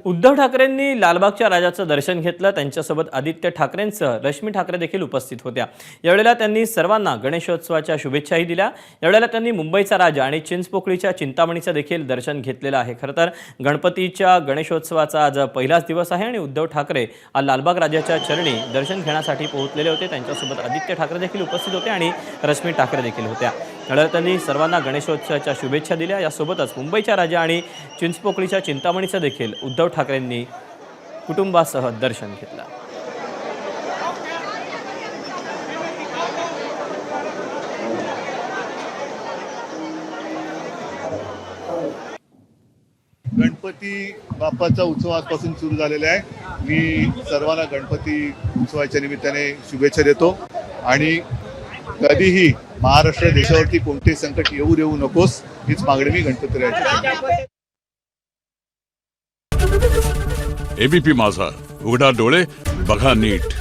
उद्धव ठाकरेंनी लालबागच्या राजाचं दर्शन घेतलं। त्यांच्यासोबत आदित्य ठाकरेंसह रश्मी ठाकरे देखील उपस्थित होत्या। यावेळेला त्यांनी सर्वांना गणेशोत्सवाच्या शुभेच्छाही दिल्या। यावेळेला त्यांनी मुंबईचा राजा आणि चिंचपोकळीच्या चिंतामणीचं देखील दर्शन घेतलेलं आहे। खरं तर गणपतीच्या गणेशोत्सवाचा आज पहिलाच दिवस आहे आणि उद्धव ठाकरे लालबाग राजाच्या चरणी दर्शन घेण्यासाठी पोहोचलेले होते। त्यांच्यासोबत आदित्य ठाकरे देखील उपस्थित होते आणि रश्मी ठाकरे देखील होत्या। यावेळेला त्यांनी सर्वांना गणेशोत्सवाच्या शुभेच्छा दिल्या। यासोबतच मुंबईच्या राजा आणि चिंचपोकळीच्या चिंतामणीचं देखील उद्धव ठाकरेंनी कुटुंबासह दर्शन घेतलं। गणपती बाप्पाचा उत्सव आजपासून सुरू झालेला आहे। मी सर्वांना गणपती उत्सवाच्या निमित्ताने शुभेच्छा देतो आणि कधीही महाराष्ट्र देशावरती कोणतेही संकट येऊ देऊ नकोस हीच मागणी मी गणपतीरायाची करतो। एबीपी माझा, उघडा डोळे बघा नीट।